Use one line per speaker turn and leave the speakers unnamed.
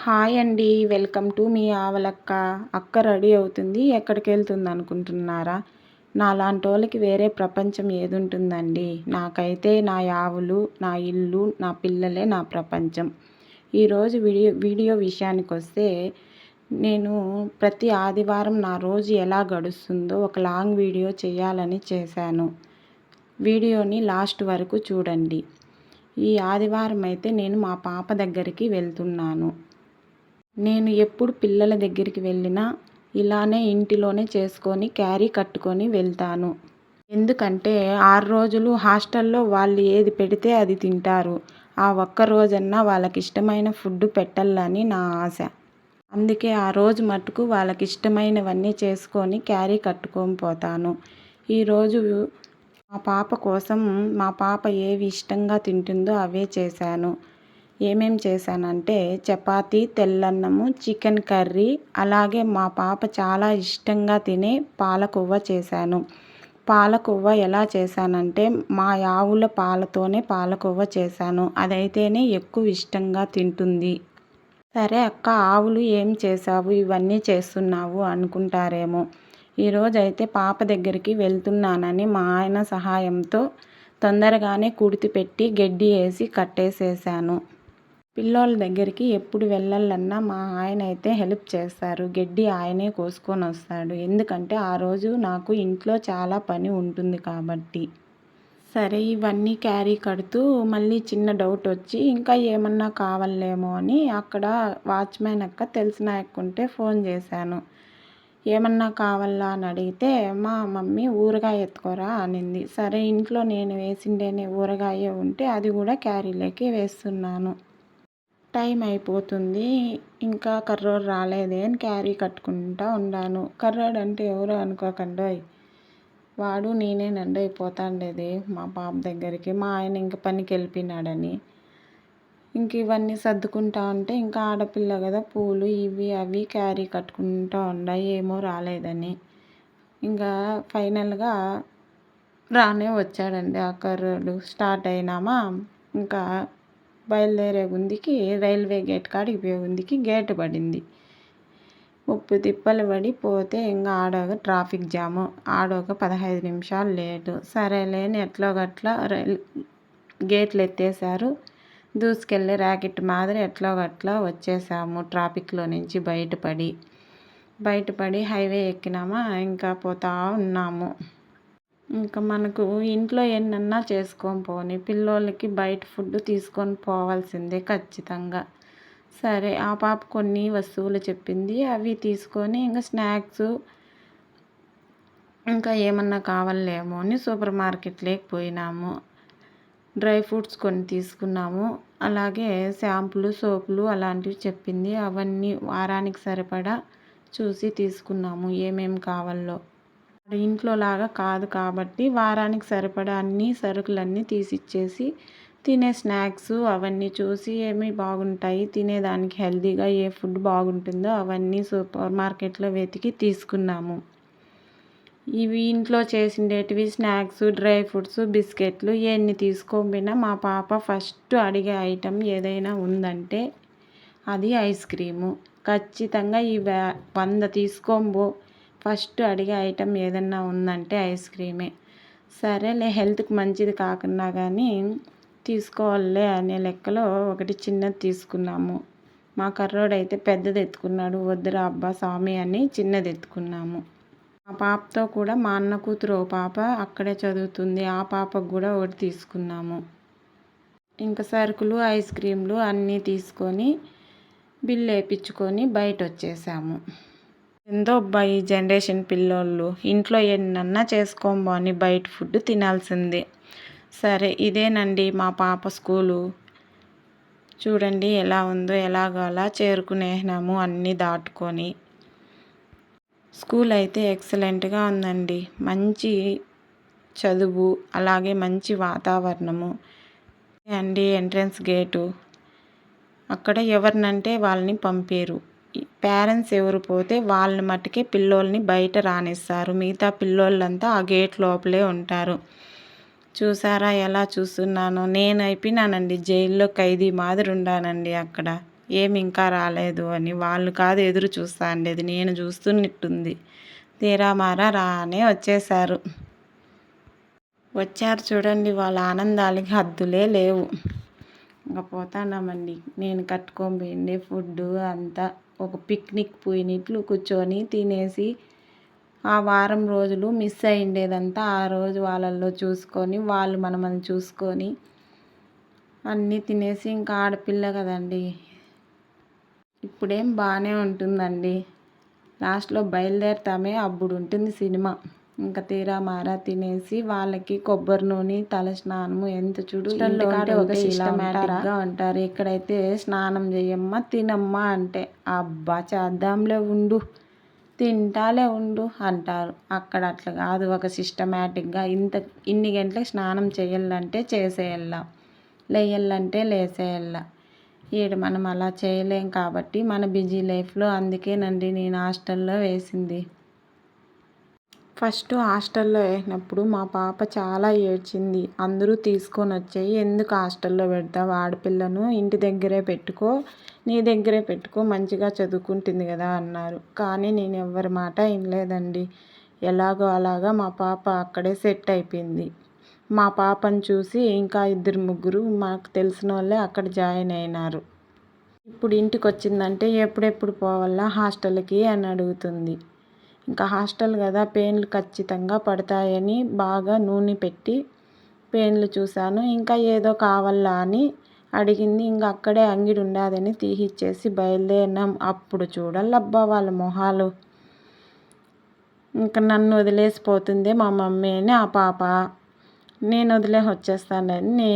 Hi అండి. Welcome to me ఆవలక్క. అక్క ready అవుతుంది. ఎక్కడికెళ్తుంది అనుకుంటున్నారా? నాలాంటోళ్ళకి వేరే ప్రపంచం ఏదుంటుందండి. నాకైతే నా ఆవులు, నా ఇల్లు, నా పిల్లలే నా ప్రపంచం. ఈరోజు వీడియో విషయానికొస్తే, నేను ప్రతి ఆదివారం నా రోజు ఎలా గడుస్తుందో ఒక లాంగ్ వీడియో చేయాలని చేశాను. వీడియోని లాస్ట్ వరకు చూడండి. ఈ ఆదివారం అయితే నేను మా పాప దగ్గరికి వెళ్తున్నాను. నేను ఎప్పుడు పిల్లల దగ్గరికి వెళ్ళినా ఇలానే ఇంటిలోనే చేసుకొని క్యారీ కట్టుకొని వెళ్తాను. ఎందుకంటే 6 రోజులు హాస్టల్లో వాళ్ళు ఏది పెడితే అది తింటారు. ఆ ఒక్క రోజన్నా వాళ్ళకి ఇష్టమైన ఫుడ్ పెట్టాలని నా ఆశ. అందుకే ఆ రోజు మటుకు వాళ్ళకి ఇష్టమైనవన్నీ చేసుకొని క్యారీ కట్టుకొని పోతాను. ఈరోజు మా పాప కోసం మా పాప ఏవి ఇష్టంగా తింటుందో అవే చేశాను. ఏమేం చేశానంటే చపాతీ, తెల్లన్నము, చికెన్ కర్రీ, అలాగే మా పాప చాలా ఇష్టంగా తినే పాలకోవా చేశాను. పాలకోవా ఎలా చేశానంటే మా ఆవుల పాలతోనే పాలకోవా చేశాను. అదైతేనే ఎక్కువ ఇష్టంగా తింటుంది. సరే అక్క, ఆవులు ఏం చేశావు, ఇవన్నీ చేస్తున్నావు అనుకుంటారేమో. ఈరోజైతే పాప దగ్గరికి వెళ్తున్నానని మా ఆయన సహాయంతో తొందరగానే కుడితి పెట్టి గడ్డి వేసి కట్టేసేసాను. పిల్లోళ్ళ దగ్గరికి ఎప్పుడు వెళ్ళాలన్నా మా ఆయన అయితే హెల్ప్ చేస్తారు. గడ్డి ఆయనే కోసుకొని వస్తాడు. ఎందుకంటే ఆ రోజు నాకు ఇంట్లో చాలా పని ఉంటుంది కాబట్టి. సరే, ఇవన్నీ క్యారీ కడుతూ మళ్ళీ చిన్న డౌట్ వచ్చి ఇంకా ఏమన్నా కావాలేమో అని అక్కడ వాచ్మెన్ అక్క తెలిసిన అక్క ఉంటే ఫోన్ చేశాను. ఏమన్నా కావాలా అని అడిగితే మా మమ్మీ ఊరగాయ ఎత్తుకోరా అనింది. సరే, ఇంట్లో నేను వేసిండేనే ఊరగాయ ఉంటే అది కూడా క్యారీలోకి వేస్తున్నాను. టైం అయిపోతుంది. ఇంకా కర్రోడు రాలేదే అని క్యారీ కట్టుకుంటూ ఉన్నాను. కర్రోడు అంటే ఎవరో అనుకోకండోయ్, వాడు నేనేనండి పోతాండేది మా పాప దగ్గరికి. మా ఆయన ఇంక పనికి వెళ్ళిపోయినాడని ఇంక ఇవన్నీ సర్దుకుంటా ఉంటే ఇంకా ఆడపిల్ల కదా, పూలు ఇవి అవి క్యారీ కట్టుకుంటూ ఉన్నాయి. ఏమో రాలేదని ఇంకా ఫైనల్గా రానే వచ్చాడండి ఆ కర్రోడు. స్టార్ట్ అయినామా, ఇంకా బయలుదేరే గుందికి రైల్వే గేట్ కాడికి పోయే గుందికి గేటు పడింది. ముప్పు తిప్పలు పడి పోతే ఇంకా ఆడొక ట్రాఫిక్ జాము, ఆడొక 15 నిమిషాలు లేటు. సరేలేని ఎట్లో గట్లా గేట్లు ఎత్తేసారు. దూసుకెళ్ళే ర్యాకెట్ మాదిరి ఎట్లో గట్లా వచ్చేసాము. ట్రాఫిక్లో నుంచి బయటపడి హైవే ఎక్కినామా, ఇంకా పోతా ఉన్నాము. ఇంకా మనకు ఇంట్లో ఎన్నన్నా చేసుకొని పోని, పిల్లోళ్ళకి బయట ఫుడ్ తీసుకొని పోవాల్సిందే ఖచ్చితంగా. సరే, ఆ పాప కొన్ని వస్తువులు చెప్పింది, అవి తీసుకొని ఇంకా స్నాక్స్ ఇంకా ఏమన్నా కావాలేమో అని సూపర్ మార్కెట్లోకి పోయినాము. డ్రై ఫ్రూట్స్ కొన్ని తీసుకున్నాము. అలాగే షాంపులు, సోపులు అలాంటివి చెప్పింది. అవన్నీ వారానికి సరిపడా చూసి తీసుకున్నాము ఏమేమి కావాలో. ఇంట్లో లాగా కాదు కాబట్టి వారానికి సరిపడా అన్ని సరుకులన్నీ తీసిచ్చేసి తినే స్నాక్స్ అవన్నీ చూసి ఏమి బాగుంటాయి, తినేదానికి హెల్తీగా ఏ ఫుడ్ బాగుంటుందో అవన్నీ సూపర్ మార్కెట్లో వెతికి తీసుకున్నాము. ఇవి ఇంట్లో చేసిండేటివి స్నాక్స్, డ్రై ఫ్రూట్స్, బిస్కెట్లు ఎన్ని తీసుకోపోయినా మా పాప ఫస్ట్ అడిగే ఐటెం ఏదైనా ఉందంటే అది ఐస్ క్రీము. ఖచ్చితంగా ఈ 100 తీసుకోబో, ఫస్ట్ అడిగే ఐటెం ఏదన్నా ఉందంటే ఐస్ క్రీమే. సరేలే, హెల్త్కి మంచిది కాకున్నా కానీ తీసుకోవాలే అనే లెక్కలో ఒకటి చిన్నది తీసుకున్నాము. మా కర్రోడైతే పెద్దది ఎత్తుకున్నాడు. వద్దురా అబ్బా స్వామి అని చిన్నది ఎత్తుకున్నాము. ఆ పాపతో కూడా మా అన్న కూతురు ఓ పాప అక్కడే చదువుతుంది. ఆ పాపకు కూడా ఒకటి తీసుకున్నాము. ఇంకా సరుకులు, ఐస్ క్రీమ్లు అన్నీ తీసుకొని బిల్లు వేయించుకొని బయట వచ్చేసాము. ఎందో ఈ జనరేషన్ పిల్లోళ్ళు ఇంట్లో ఎన్నన్నా చేసుకోబోని బయట ఫుడ్ తినాల్సిందే. సరే, ఇదేనండి మా పాప స్కూలు. చూడండి ఎలా ఉందో. ఎలాగో అలా చేరుకునేసినాము అన్నీ దాటుకొని. స్కూల్ అయితే ఎక్సలెంట్గా ఉందండి. మంచి చదువు, అలాగే మంచి వాతావరణము అండి. ఎంట్రన్స్ గేటు అక్కడ ఎవరినంటే వాళ్ళని పంపేరు. పేరెంట్స్ ఎవరు పోతే వాళ్ళని మట్టుకే పిల్లోల్ని బయట రానిస్తారు. మిగతా పిల్లోళ్ళంతా ఆ గేట్ లోపలే ఉంటారు. చూసారా ఎలా చూస్తున్నానో? నేను అయిపోయినానండి, జైల్లో ఖైదీ మాదిరి ఉండానండి అక్కడ. ఏమి ఇంకా రాలేదు అని. వాళ్ళు కాదు ఎదురు చూస్తా ఉండేది, నేను చూస్తున్నట్టుంది. తీరా మారా రానే వచ్చేసారు. వచ్చారు చూడండి, వాళ్ళ ఆనందాలకి హద్దులే లేవు. ఇంకా పోతాన్నామండి. నేను కట్టుకొని పోయిండే ఫుడ్డు అంతా ఒక పిక్నిక్ పోయినట్లు కూర్చొని తినేసి ఆ వారం రోజులు మిస్ అయ్యిండేదంతా ఆ రోజు వాళ్ళల్లో చూసుకొని, వాళ్ళు మనల్ని చూసుకొని అన్నీ తినేసి, ఇంకా ఆడపిల్ల కదండి, ఇప్పుడేం బాగానే ఉంటుందండి. లాస్ట్లో బయలుదేరుతామే అప్పుడు ఉంటుంది సినిమా. ఇంకా తీరా మారా తినేసి వాళ్ళకి కొబ్బరి నూనె తల స్నానము ఎంత చూడు ఇంటికాడ ఒక సిస్టమేటిక్గా ఉంటారు. ఇక్కడైతే స్నానం చేయమ్మా తినమ్మా అంటే అబ్బా చేద్దాంలే ఉండు, తింటాలే ఉండు అంటారు. అక్కడ అట్లా కాదు, ఒక సిస్టమేటిక్గా ఇన్ని గంటలకు స్నానం చేయాలంటే చేసేయాల, లేయాలంటే లేసేయాల. ఈడ మనం అలా చేయలేం కాబట్టి మన బిజీ లైఫ్లో. అందుకేనండి నేను హాస్టల్లో వేసింది. ఫస్ట్ హాస్టల్లో వేసినప్పుడు మా పాప చాలా ఏడ్చింది. అందరూ తీసుకొని వచ్చేయి, ఎందుకు హాస్టల్లో పెడతావు ఆడపిల్లను, ఇంటి దగ్గరే పెట్టుకో, నీ దగ్గరే పెట్టుకో, మంచిగా చదువుకుంటుంది కదా అన్నారు. కానీ నేను ఎవరి మాట వినలేదండి. ఎలాగో అలాగా మా పాప అక్కడే సెట్ అయిపోయింది. మా పాపను చూసి ఇంకా 2-3 మాకు తెలిసిన వాళ్ళే అక్కడ జాయిన్ అయినారు. ఇప్పుడు ఇంటికి వచ్చిందంటే ఎప్పుడెప్పుడు పోవాలా హాస్టల్కి అని అడుగుతుంది. ఇంకా హాస్టల్ కదా, పెయిన్లు ఖచ్చితంగా పడతాయని బాగా నూనె పెట్టి పెయిన్లు చూశాను. ఇంకా ఏదో కావాలా అని అడిగింది. ఇంకా అక్కడే అంగిడి ఉండదని తీసిచ్చేసి బయలుదేరినాం. అప్పుడు చూడాలబ్బా వాళ్ళ మొహాలు. ఇంకా నన్ను వదిలేసిపోతుంది మా మమ్మీ అని ఆ పాప, నేను వదిలేసి వచ్చేస్తానని